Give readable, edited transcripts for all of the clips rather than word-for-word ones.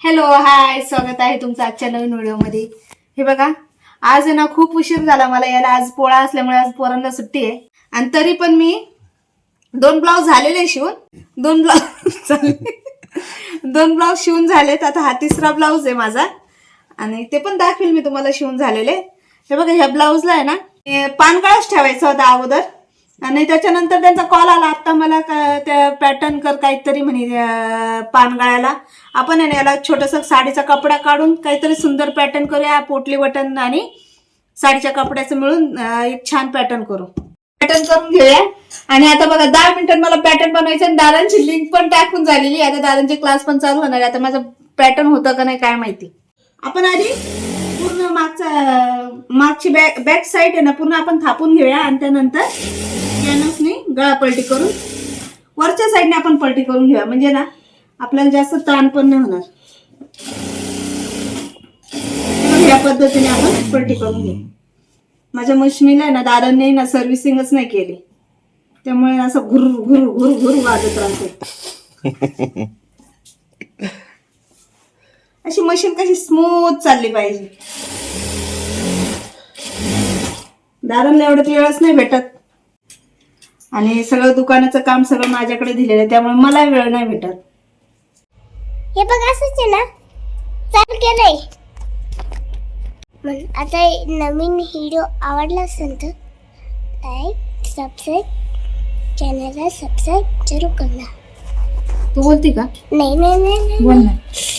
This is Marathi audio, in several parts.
हॅलो हाय, स्वागत आहे तुमचं आजच्या नवीन व्हिडिओमध्ये. हे बघा, आज आहे ना खूप उशीर झाला मला याला. आज पोळा असल्यामुळे आज पोरांना सुट्टी आहे आणि तरी पण मी 2 ब्लाऊज झालेले शिवून 2 ब्लाऊज शिवून झालेत. आता हा 3रा ब्लाऊज आहे माझा आणि ते पण दाखवेल मी तुम्हाला शिवून झालेले. हे बघा, ह्या ब्लाऊजला आहे ना पानगळाच ठेवायचा होता अगोदर आणि त्याच्यानंतर त्यांचा कॉल आला आता मला त्या पॅटर्न कर काहीतरी म्हणे पानगळ्याला. आपण याला छोटंसं साडीचा कपडा काढून काहीतरी सुंदर पॅटर्न करूया. पोटली बटन आणि साडीच्या कपड्याचं मिळून एक छान पॅटर्न करून घेऊया. आणि आता बघा 10 मिनिटात मला पॅटर्न बनवायचं आणि दादांची लिंक पण टाकून झालेली. आता दादांचे क्लास पण चालू होणार आहे. आता माझं पॅटर्न होतं का नाही काय माहिती. आपण आधी पूर्ण मागची बॅक साईड आहे ना पूर्ण आपण थापून घेऊया आणि त्यानंतर कॅनव्हासने गळा पलटी करून वरच्या साईडने आपण पलटी करून घेऊया. म्हणजे ना आपल्याला जास्त ताण पण नाही होणार. या पद्धतीने आपण पलटी करून घेऊ. माझ्या मशीनीला आहे ना दादांनी ना सर्व्हिसिंगच नाही केली, त्यामुळे असं घुर घुर घुर घुर वाजत राहते. अशी मशीन कशी स्मूथ चालली पाहिजे. दादांना एवढं वेळच नाही भेटत आणि सगळं दुकानाचं काम सगळं माझ्याकडे दिलेलं आहे, त्यामुळे मला वेळ नाही भेटत. हे बघ असंच आहे ना, चालू केलंय. आता नवीन व्हिडिओ आवडला असेल तर लाईक सबस्क्राईब, चॅनलला सबस्क्राईब जरूर करा. तू बोलती का? नाही नाही नाही बोल ना.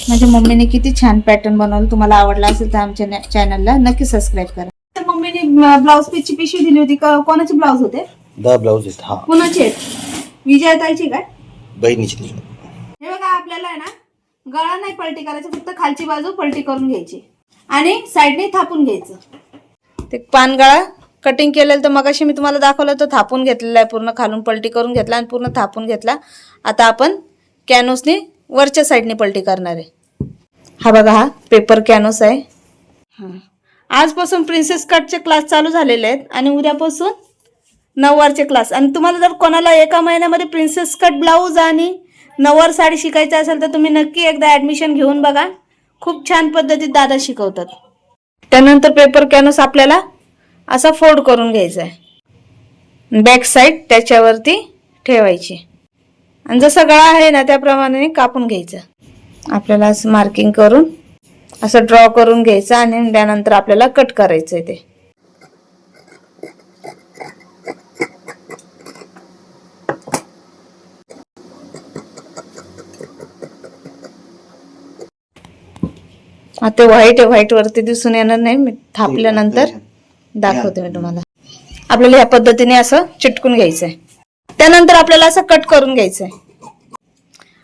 माझ्या मम्मीने किती छान पॅटर्न बनवलं. तुम्हाला आवडला असेल तर आमच्या चॅनलला नक्की सबस्क्राईब करा. तर मम्मीने ब्लाऊज पीसची पिशवी दिली होती. कोणाचे ब्लाऊज होते? 10 ब्लाऊज आहेत. हा, कोणाचे आहेत? विजयताईची काय? बहिणीची. हे बघा, आपल्याला आहे ना गळा नाही पलटी करायचं, फक्त खालची बाजू पलटी करून घ्यायची आणि साईडने थापून घ्यायचं. ते पानगळा कटिंग केलेलं तर मगाशी मी तुम्हाला दाखवलं तर थापून घेतलेलं आहे. पूर्ण खालून पलटी करून घेतला आणि पूर्ण थापून घेतला. आता आपण कॅनव्हासने वरच्या साईडने पलटी करणार आहे. हा बघा, हा पेपर कॅनव्हास आहे. आजपासून प्रिन्सेस कटचे क्लास चालू झालेले आहेत आणि उद्यापासून नऊवारचे क्लास. आणि तुम्हाला जर कोणाला एका महिन्यामध्ये प्रिन्सेस कट ब्लाऊज आणि नऊवार साडी शिकायचं असेल तर तुम्ही नक्की एकदा ॲडमिशन घेऊन बघा. खूप छान पद्धतीत दादा शिकवतात. त्यानंतर पेपर कॅनव्हास आपल्याला असा फोल्ड करून घ्यायचा आहे. बॅक साईड त्याच्यावरती ठेवायची आणि जसा गळा आहे ना त्याप्रमाणे कापून घ्यायचं. आपल्याला असं मार्किंग करून असं ड्रॉ करून घ्यायचं आणि त्यानंतर आपल्याला कट करायचं आहे. ते आता व्हाईट वरती दिसून येणार नाही. मी थापल्यानंतर दाखवते मी तुम्हाला. आपल्याला ह्या पद्धतीने असं चिटकून घ्यायचंय. त्यानंतर आपल्याला असं कट करून घ्यायचंय.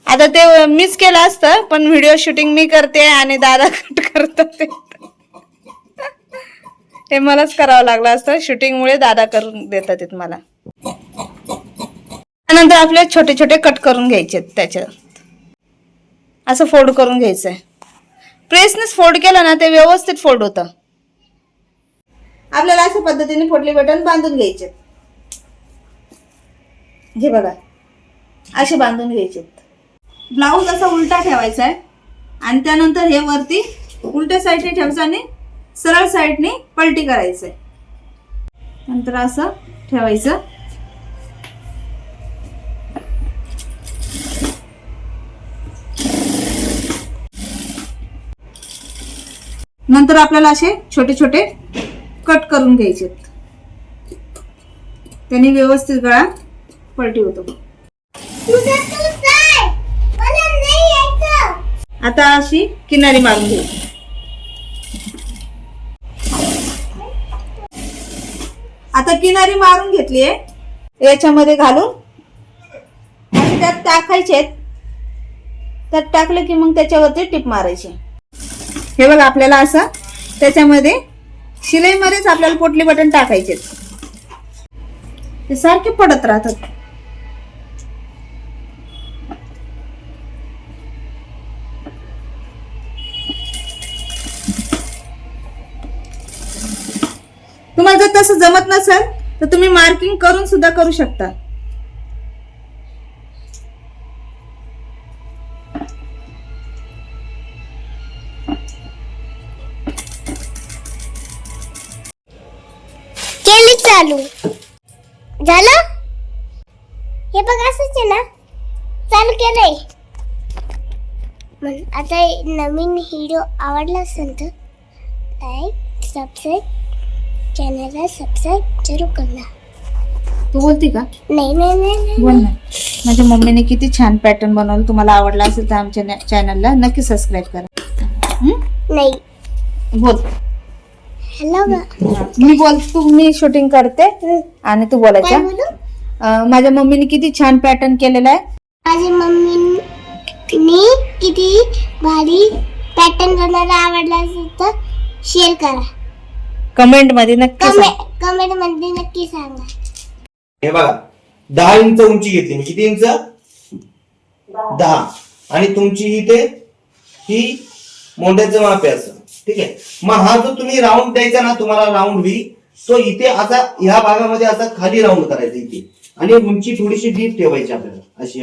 आता ते मीच केलं असतं पण व्हिडिओ शूटिंग मी करते आणि दादा कट करतात. हे मलाच करावं लागलं असतं. शूटिंगमुळे दादा करून देतात मला. त्यानंतर आपले छोटे छोटे कट करून घ्यायचे. त्याच्यात असं फोल्ड करून घ्यायचंय. प्रेसनेच फोल्ड केलं ना ते व्यवस्थित फोल्ड होतं. आपल्याला अशा पद्धतीने पोटली बटन बांधून घ्यायचे. हे बघा, असे बांधून घ्यायचे. ब्लाऊज असा उलटा ठेवायचा आहे आणि त्यानंतर हे वरती उलट्या साईडने ठेवायचं आणि सरळ साईडने पलटी करायचंय. नंतर असं ठेवायचं. नंतर आपल्याला असे छोटे छोटे कट करून घ्यायचे. त्यांनी व्यवस्थित गळा पलटी होतो. आता अशी किनारी मारून घ्यायची. आता किनारी मारून घेतलीये. याच्यामध्ये घालून त्यात टाकायचे. त्यात टाकलं की मग त्याच्यावरती टिप मारायची. हे बघा, आपल्याला असं त्याच्यामध्ये शिलाईमध्येच आपल्याला पोटली बटन टाकायचे. ते सारखे पडत राहतात. तुम्हाला जर तसं जमत नसेल तर तुम्ही मार्किंग करून सुद्धा करू शकता. केली चालू झालं. हे बघ असंच आहे ना, चालू केलंय. मग आता नवीन व्हिडिओ आवडला असेल तर लाईक सबस्क्राईब, चॅनलला सबस्क्राईब जरूर करा. तू बोलती का? नाही नाही नाही नाही बोल ना. माझ्या मम्मीने किती छान पॅटर्न बनवलं. तुम्हाला आवडला असेल तर आमच्या चॅनलला नक्की सबस्क्राईब करा. नाही. बोल. हॅलो ग. मी बोल, मी शूटिंग करते आणि तू काय बोलायचं. बोलू? माझ्या मम्मीने किती छान पॅटर्न केलेला आहे. माझी मम्मीनी किती भारी पॅटर्न बनवायला आवडला असेल तर शेअर करा. कमेंट मध्ये नक्की सांग. कमेंट मध्ये नक्की सांगा. हे बघा 10 इंच उंची घेतली मी. किती इंच? 10. आणि तुमची इथे ही मोंढ्याचं माप आहे असं. ठीक आहे. मग हा जो तुम्ही राऊंड द्यायचा ना तुम्हाला, राऊंड व्ही, तो इथे असा ह्या भागामध्ये असा खाली राऊंड करायचा इथे, आणि उंची थोडीशी डीप ठेवायची आपल्याला अशी.